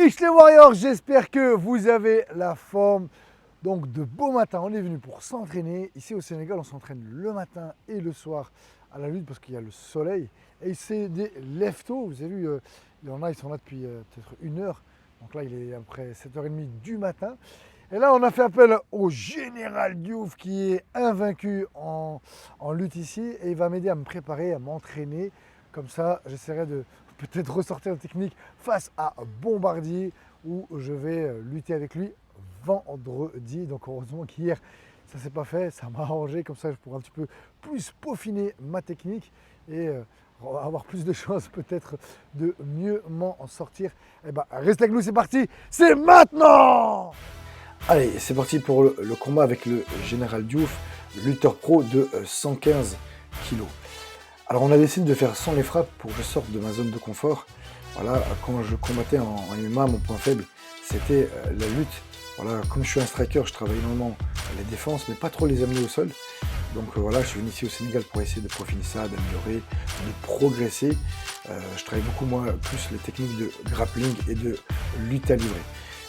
Ich les Warriors, j'espère que vous avez la forme. Donc de beau matin, on est venu pour s'entraîner. Ici au Sénégal, on s'entraîne le matin et le soir à la lutte parce qu'il y a le soleil. Et c'est des lève-tôt. Vous avez vu, il y en a, ils sont là depuis peut-être 1 heure. Donc là, il est après 7h30 du matin. Et là, on a fait appel au Général Diouf qui est invaincu en lutte ici. Et il va m'aider à me préparer, à m'entraîner. Comme ça, j'essaierai de peut-être ressortir la technique face à Bombardier où je vais lutter avec lui vendredi. Donc heureusement qu'hier, ça ne s'est pas fait. Ça m'a arrangé. Comme ça, je pourrai un petit peu plus peaufiner ma technique et avoir plus de chances peut-être de mieux m'en sortir. Eh ben, restez avec nous, c'est parti. C'est maintenant. Allez, c'est parti pour le combat avec le Général Diouf, lutteur pro de 115 kg. Alors on a décidé de faire sans les frappes pour que je sorte de ma zone de confort. Voilà, quand je combattais en MMA, mon point faible, c'était la lutte. Voilà, comme je suis un striker, je travaille énormément les défenses, mais pas trop les amener au sol. Donc voilà, je suis venu ici au Sénégal pour essayer de peaufiner ça, d'améliorer, de progresser. Je travaille beaucoup moins, plus les techniques de grappling et de lutte à livrer.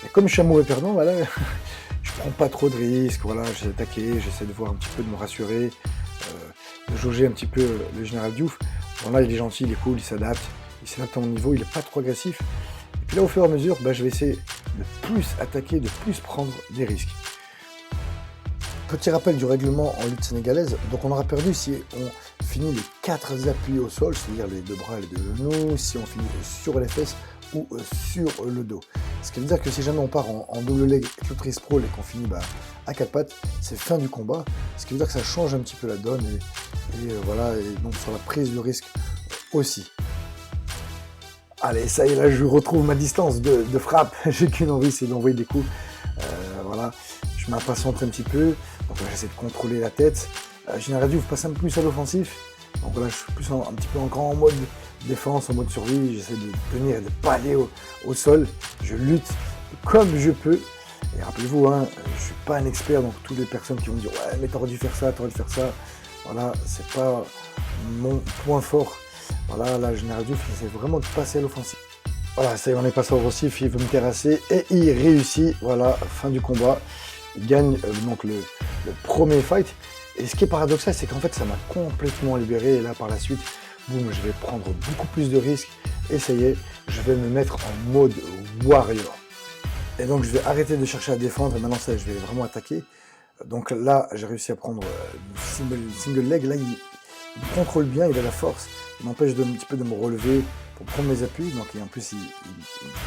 Et comme je suis un mauvais perdant, voilà, je prends pas trop de risques. Voilà, j'essaie d'attaquer, j'essaie de voir un petit peu, de me rassurer, de jauger un petit peu le Général Diouf. Bon là, il est gentil, il est cool, il s'adapte à mon niveau, il est pas trop agressif. Et puis là, au fur et à mesure, je vais essayer de plus attaquer, de plus prendre des risques. Petit rappel du règlement en lutte sénégalaise. Donc on aura perdu si on finit les 4 appuis au sol, c'est-à-dire les 2 bras et les 2 genoux, si on finit sur les fesses ou sur le dos. Ce qui veut dire que si jamais on part en double leg clôtris sprawl et qu'on finit à 4 pattes, c'est fin du combat. Ce qui veut dire que ça change un petit peu la donne et voilà, et donc sur la prise de risque aussi. Allez, ça y est, là je retrouve ma distance de frappe. J'ai qu'une envie, c'est d'envoyer des coups. Voilà, je m'impatiente un petit peu. Donc là, j'essaie de contrôler la tête. Général Diouf passe un peu plus à l'offensif. Donc là, je suis plus un petit peu encore en mode défense, en mode survie. J'essaie de tenir et de ne pas aller au sol. Je lutte comme je peux. Et rappelez-vous, je ne suis pas un expert, donc toutes les personnes qui vont me dire « Ouais, mais t'aurais dû faire ça, t'aurais dû faire ça ». Voilà, c'est pas mon point fort. Voilà, là, Général Diouf, il essaie vraiment de passer à l'offensive. Voilà, ça y est, on est passé à l'offensif, il veut me terrasser et il réussit. Voilà, fin du combat. Il gagne donc le premier fight. Et ce qui est paradoxal, c'est qu'en fait, ça m'a complètement libéré. Et là, par la suite, boum, je vais prendre beaucoup plus de risques. Et ça y est, je vais me mettre en mode warrior. Et donc, je vais arrêter de chercher à défendre. Et maintenant, ça, je vais vraiment attaquer. Donc là, j'ai réussi à prendre single leg. Là, il contrôle bien, il a la force. Il m'empêche un petit peu de me relever pour prendre mes appuis. Donc, en plus, il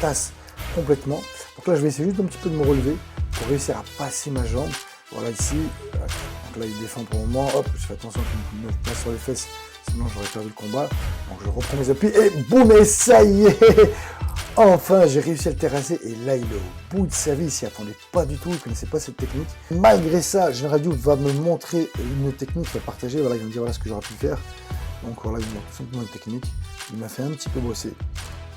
tasse complètement. Donc là, je vais essayer juste un petit peu de me relever pour réussir à passer ma jambe. Voilà, ici. Donc là, il défend pour le moment. Hop, je fais attention qu'il me mette pas sur les fesses. Sinon, j'aurais perdu le combat. Donc, je reprends mes appuis. Et boum, et ça y est. Enfin, j'ai réussi à le terrasser. Et là, il est au bout de sa vie. Il s'y attendait pas du tout. Il ne connaissait pas cette technique. Malgré ça, Général Diouf va me montrer une technique, il va partager. Voilà, il va me dire voilà ce que j'aurais pu faire. Donc voilà, il me montre tout simplement une technique. Il m'a fait un petit peu bosser.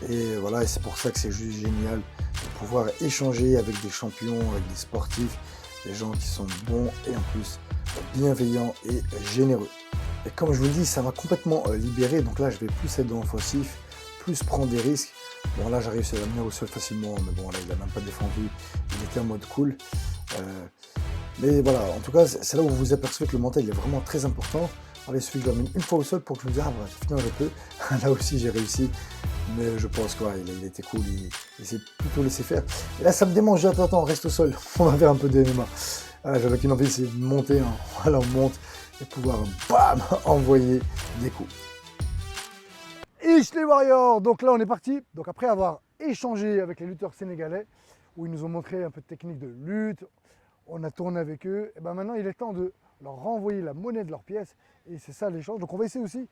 Et voilà, et c'est pour ça que c'est juste génial de pouvoir échanger avec des champions, avec des sportifs, des gens qui sont bons et en plus bienveillants et généreux. Et comme je vous le dis, ça m'a complètement libéré. Donc là, je vais plus être dans l'offensif, plus prendre des risques. Bon, là, j'ai réussi à l'amener au sol facilement, mais bon, là, il n'a même pas défendu. Il était en mode cool. Mais voilà, en tout cas, c'est là où vous vous apercevez que le mental il est vraiment très important. Alors, il suffit que je l'amène une fois au sol pour que je me dise ah, bah, finalement, je peux. Là aussi, j'ai réussi. Mais je pense qu'il était cool, il s'est plutôt laissé faire. Et là, ça me démange, attends, reste au sol. On va faire un peu de MMA. J'avais qu'une envie, c'est de monter. Voilà, on monte et pouvoir, bam, envoyer des coups. Ich les Warriors. Donc là, on est parti. Donc après avoir échangé avec les lutteurs sénégalais, où ils nous ont montré un peu de technique de lutte, on a tourné avec eux. Et ben maintenant, il est temps de leur renvoyer la monnaie de leurs pièces. Et c'est ça l'échange. Donc on va essayer aussi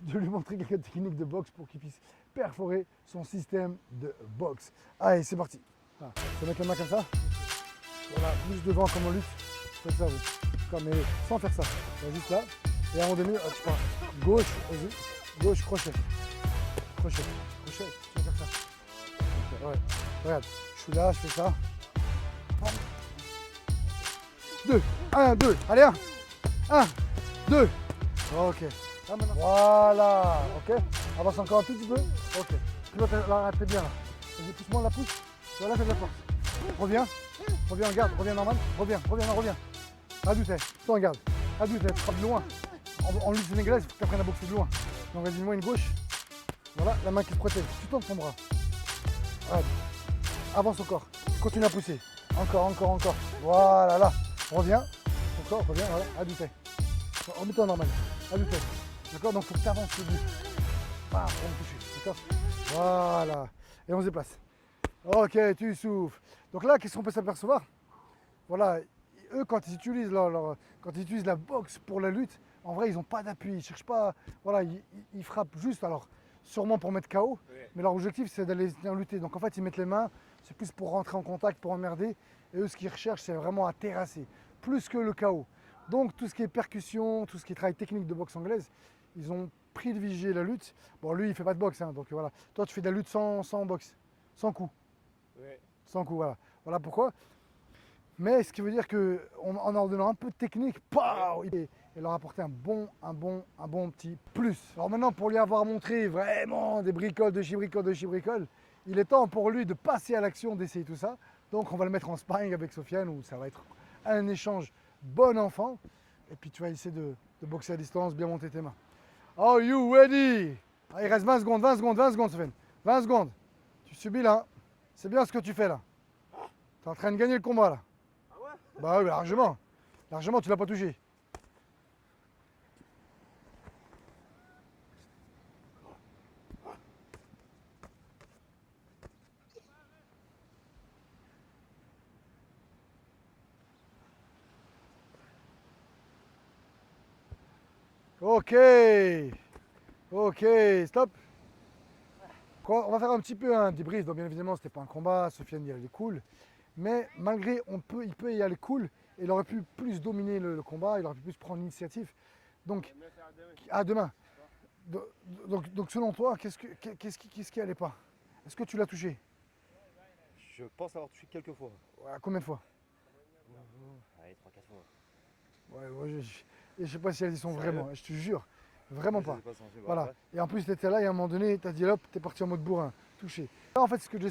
de lui montrer quelques techniques de boxe pour qu'il puisse perforer son système de boxe. Allez, c'est parti. Voilà. Tu vas mettre la main comme ça. Voilà, plus devant comme on lutte. Faites ça vous. Mais sans faire ça. Juste là. Et à un moment donné, tu pars gauche, vas-y. Gauche, crochet. Crochet. Crochet. Tu vas faire ça. Ouais. Regarde. Je suis là, je fais ça. 2. 1, 2. Allez, 1. 1, 2. Ok. Là, maintenant. Voilà. Ok. Avance encore un tout petit peu. Ok. Tu dois l'arrêter bien là. Vas-y, pousse-moi la pousse. Voilà, fais de la force. Reviens, reviens en garde, reviens normal, reviens, reviens, non, reviens. Adulte, toi en garde. Adulte, frappe de loin. En lutte sénégalaise, il faut que tu apprennes à boxer de loin. Donc vas-y, moi une gauche. Voilà, la main qui se protège. Tu tends ton bras. Voilà. Avance encore. Continue à pousser. Encore, encore, encore. Voilà, là. Reviens. Encore, reviens, voilà. Adulte. Remets-toi normal. Adulte. D'accord, donc il faut que tu avances le but. Pour me toucher. D'accord. Voilà. Et on se déplace. Ok, tu souffles. Donc là, qu'est-ce qu'on peut s'apercevoir? Voilà, eux, quand ils utilisent quand ils utilisent la boxe pour la lutte, en vrai, ils n'ont pas d'appui. Ils cherchent pas. Voilà, ils frappent juste. Alors, sûrement pour mettre KO, mais leur objectif, c'est d'aller lutter. Donc, en fait, ils mettent les mains. C'est plus pour rentrer en contact, pour emmerder. Et eux, ce qu'ils recherchent, c'est vraiment à terrasser, plus que le KO. Donc, tout ce qui est percussion, tout ce qui est travail technique de boxe anglaise, ils ont privilégié la lutte. Bon, lui, il fait pas de boxe, hein, donc voilà. Toi, tu fais de la lutte sans boxe, sans coup. Ouais. Sans coup, voilà. Voilà pourquoi. Mais ce qui veut dire qu'en leur donnant un peu de technique, il leur a apporté un bon petit plus. Alors maintenant, pour lui avoir montré vraiment des bricoles de chez bricole, il est temps pour lui de passer à l'action, d'essayer tout ça. Donc on va le mettre en sparring avec Sofiane, où ça va être un échange bon enfant. Et puis tu vas essayer de boxer à distance, bien monter tes mains. Are you ready? Ah, il reste 20 secondes, Sofiane. 20 secondes. Tu subis là. C'est bien ce que tu fais là. Tu es en train de gagner le combat là. Ah ouais? Bah oui, largement. Largement, tu l'as pas touché. Ok. Ok, stop. On va faire un petit peu un débrief. Donc bien évidemment, c'était pas un combat. Sofiane il est cool. Mais malgré, il peut y aller cool. Et il aurait pu plus dominer le combat. Il aurait pu plus prendre l'initiative. Donc, à demain. Donc selon toi, qu'est-ce qui allait pas? Est-ce que tu l'as touché? Je pense avoir touché quelques fois. Ouais, combien de fois? Allez, 3-4 fois. Ouais, je sais pas si elles y sont Sérieux? vraiment, je te jure. Vraiment pas. Je sais pas, Voilà. ouais. Et en plus, tu étais là et à un moment donné, tu as dit hop, tu es parti en mode bourrin, touché. Là, en fait, ce que je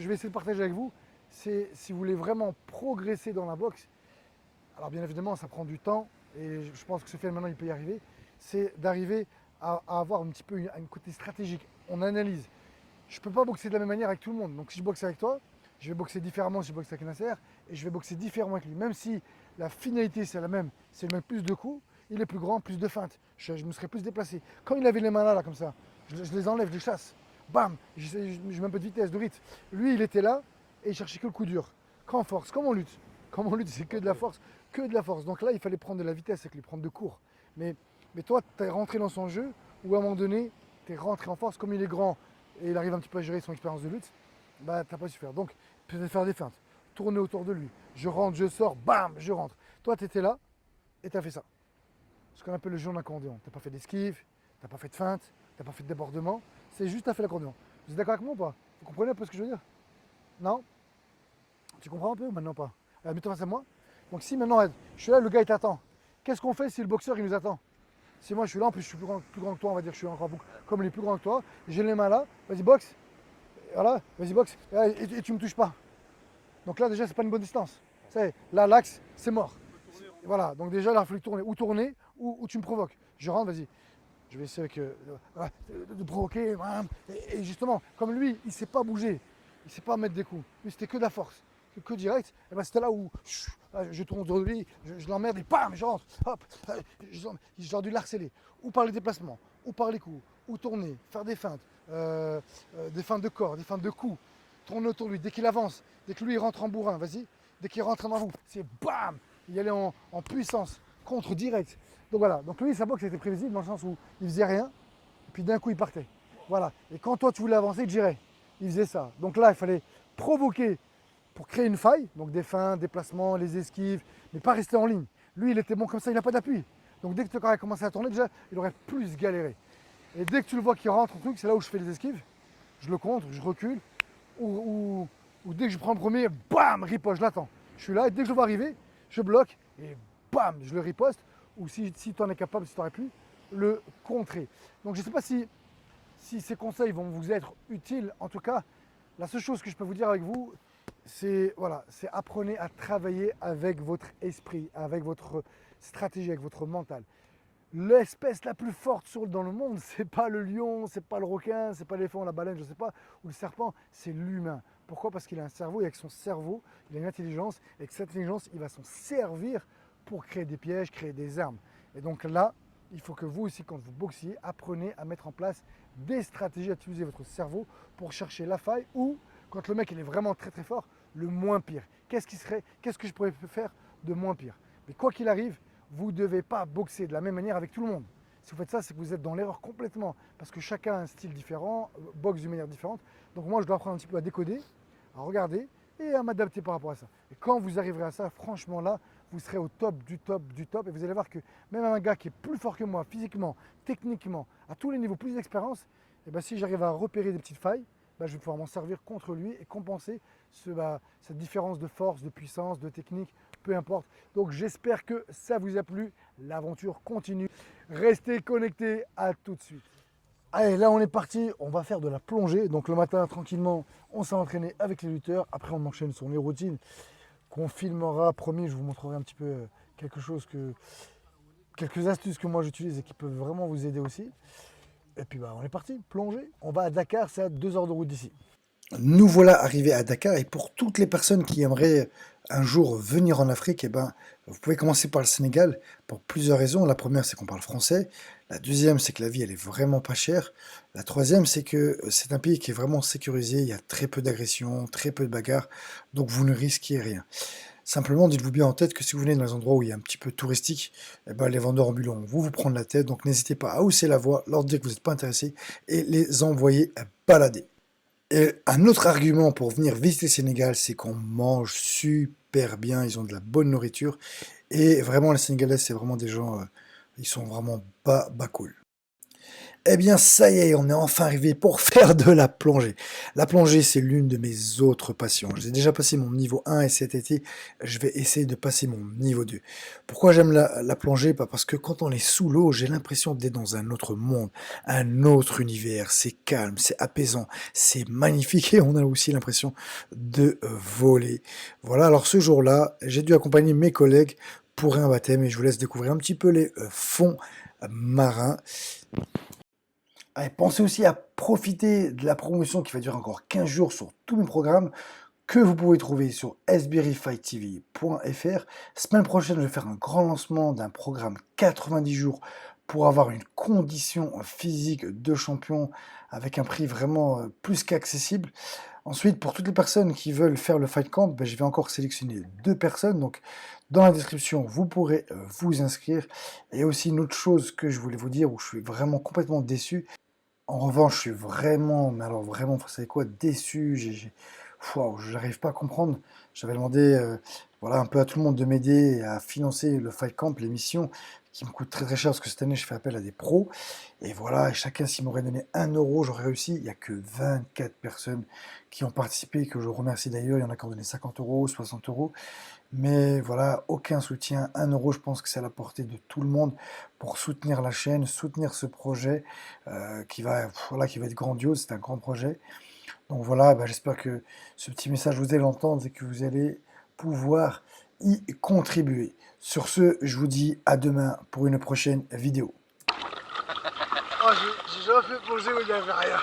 vais essayer de partager avec vous, c'est si vous voulez vraiment progresser dans la boxe, alors bien évidemment, ça prend du temps et je pense que Sofiane maintenant il peut y arriver, c'est d'arriver à avoir un petit peu un côté stratégique. On analyse. Je ne peux pas boxer de la même manière avec tout le monde. Donc si je boxe avec toi, je vais boxer différemment si je boxe avec Nasser et je vais boxer différemment avec lui. Même si la finalité c'est la même, c'est le même plus de coups, il est plus grand, plus de feintes. Je me serais plus déplacé. Quand il avait les mains là, comme ça, je les enlève, je les chasse. Bam, je mets un peu de vitesse, de rythme. Lui, il était là et il cherchait que le coup dur. Qu'en force, comme on lutte. Comme on lutte, c'est que de la force, que de la force. Donc là, il fallait prendre de la vitesse avec lui, prendre de cours. Mais toi, tu es rentré dans son jeu où à un moment donné, tu es rentré en force. Comme il est grand et il arrive un petit peu à gérer son expérience de lutte, bah, tu n'as pas su faire. Donc, peut-être faire des feintes, tourner autour de lui. Je rentre, je sors, bam, je rentre. Toi, tu étais là et tu as fait ça. Ce qu'on appelle le jeu en accordéon. Tu n'as pas fait d'esquive, tu n'as pas fait de feinte, tu n'as pas fait de débordement. C'est juste tu as fait l'accordéon. Vous êtes d'accord avec moi ou pas? Vous comprenez un peu ce que je veux dire? Non? Tu comprends un peu ou maintenant pas? Mets-toi face à moi. Donc si maintenant, je suis là, le gars il t'attend. Qu'est-ce qu'on fait si le boxeur il nous attend? Si moi je suis là, en plus je suis plus grand que toi, on va dire que je suis encore beaucoup, comme il est plus grand que toi, j'ai les mains là, vas-y boxe, voilà, vas-y boxe, et tu me touches pas. Donc là déjà c'est pas une bonne distance. Là l'axe c'est mort. Voilà, donc déjà là il faut tourner ou tu me provoques. Je rentre, vas-y. Je vais essayer de provoquer. Et justement, comme lui, il ne sait pas bouger, il ne sait pas mettre des coups. Lui, c'était que de la force, que direct. Et ben c'était là où je tourne autour de lui, je l'emmerde et bam, je rentre. Hop, j'aurais dû l'harceler. Ou par les déplacements, ou par les coups, ou tourner, faire des feintes de corps, des feintes de coups. Tourner autour de lui. Dès qu'il avance, dès que lui il rentre en bourrin, vas-y. Dès qu'il rentre dans vous, c'est bam, il allait en puissance, contre direct. Donc voilà, donc lui sa boxe était prévisible dans le sens où il faisait rien, et puis d'un coup il partait. Voilà. Et quand toi tu voulais avancer, il girait. Il faisait ça. Donc là, il fallait provoquer pour créer une faille, donc des feintes, des placements, les esquives, mais pas rester en ligne. Lui, il était bon comme ça, il n'a pas d'appui. Donc dès que tu aurais commencé à tourner, déjà, il aurait plus galéré. Et dès que tu le vois qu'il rentre en truc, c'est là où je fais les esquives. Je le contre, je recule, ou dès que je prends le premier, bam, riposte, je l'attends. Je suis là, et dès que je le vois arriver, je bloque, et bam, je le riposte. Ou si tu en es capable, si tu aurais pu, le contrer. Donc je ne sais pas si ces conseils vont vous être utiles. En tout cas, La seule chose que je peux vous dire avec vous, c'est voilà, c'est apprenez à travailler avec votre esprit, avec votre stratégie, avec votre mental. L'espèce la plus forte dans le monde, c'est pas le lion, c'est pas le requin, c'est pas l'éléphant, la baleine, je sais pas, ou le serpent, c'est l'humain. Pourquoi? Parce qu'il a un cerveau et avec son cerveau, il a une intelligence et avec cette intelligence, il va s'en servir pour créer des pièges, créer des armes. Et donc là, il faut que vous aussi, quand vous boxiez, apprenez à mettre en place des stratégies, à utiliser votre cerveau pour chercher la faille ou, quand le mec il est vraiment très très fort, le moins pire. Qu'est-ce que je pourrais faire de moins pire? Mais quoi qu'il arrive, vous ne devez pas boxer de la même manière avec tout le monde. Si vous faites ça, c'est que vous êtes dans l'erreur complètement. Parce que chacun a un style différent, boxe d'une manière différente. Donc moi, je dois apprendre un petit peu à décoder, à regarder et à m'adapter par rapport à ça. Et quand vous arriverez à ça, franchement là, vous serez au top du top du top. Et vous allez voir que même un gars qui est plus fort que moi, physiquement, techniquement, à tous les niveaux, plus d'expérience, et ben, si j'arrive à repérer des petites failles, ben, je vais pouvoir m'en servir contre lui et compenser cette différence de force, de puissance, de technique, peu importe. Donc j'espère que ça vous a plu. L'aventure continue. Restez connectés, à tout de suite. Allez, là on est parti, on va faire de la plongée. Donc le matin, tranquillement, on s'est entraîné avec les lutteurs. Après, on enchaîne sur les routines qu'on filmera. Promis, je vous montrerai un petit peu quelques astuces que moi j'utilise et qui peuvent vraiment vous aider aussi. Et puis bah, on est parti, plongée. On va à Dakar, c'est à 2 heures de route d'ici. Nous voilà arrivés à Dakar et pour toutes les personnes qui aimeraient un jour venir en Afrique, eh ben, vous pouvez commencer par le Sénégal pour plusieurs raisons. La première, c'est qu'on parle français. La deuxième, c'est que la vie, elle est vraiment pas chère. La troisième, c'est que c'est un pays qui est vraiment sécurisé. Il y a très peu d'agressions, très peu de bagarres, donc vous ne risquez rien. Simplement, dites-vous bien en tête que si vous venez dans les endroits où il y a un petit peu touristique, eh ben, les vendeurs ambulants vont vous prendre la tête. Donc n'hésitez pas à hausser la voix, leur dire que vous n'êtes pas intéressé et les envoyer balader. Et un autre argument pour venir visiter le Sénégal, c'est qu'on mange super bien, ils ont de la bonne nourriture. Et vraiment, les Sénégalais, c'est vraiment des gens, ils sont vraiment bas cool. Eh bien, ça y est, on est enfin arrivé pour faire de la plongée. La plongée, c'est l'une de mes autres passions. J'ai déjà passé mon niveau 1 et cet été, je vais essayer de passer mon niveau 2. Pourquoi j'aime la plongée? Pas parce que quand on est sous l'eau, j'ai l'impression d'être dans un autre monde, un autre univers. C'est calme, c'est apaisant, c'est magnifique et on a aussi l'impression de voler. Voilà, alors ce jour-là, j'ai dû accompagner mes collègues pour un baptême et je vous laisse découvrir un petit peu les fonds marins. Allez, pensez aussi à profiter de la promotion qui va durer encore 15 jours sur tous mes programmes que vous pouvez trouver sur sberryfighttv.fr. Semaine prochaine, je vais faire un grand lancement d'un programme 90 jours pour avoir une condition physique de champion avec un prix vraiment plus qu'accessible. Ensuite, pour toutes les personnes qui veulent faire le Fight Camp, je vais encore sélectionner 2 personnes. Donc, dans la description, vous pourrez vous inscrire. Et aussi une autre chose que je voulais vous dire où je suis vraiment complètement déçu. En revanche, je suis vraiment, mais alors vraiment, vous savez quoi, déçu. J'arrive pas à comprendre. J'avais demandé voilà, un peu à tout le monde de m'aider à financer le Fight Camp, l'émission, qui me coûte très très cher parce que cette année, je fais appel à des pros. Et voilà, et chacun, s'il m'aurait donné 1 euro, j'aurais réussi. Il n'y a que 24 personnes qui ont participé, que je remercie d'ailleurs. Il y en a qui ont donné 50 euros, 60 euros. Mais voilà, aucun soutien, 1 euro, je pense que c'est à la portée de tout le monde pour soutenir la chaîne, soutenir ce projet qui va être grandiose, c'est un grand projet. Donc voilà, j'espère que ce petit message, vous allez l'entendre et que vous allez pouvoir y contribuer. Sur ce, je vous dis à demain pour une prochaine vidéo. Oh, j'ai jamais fait plonger où il n'y avait rien.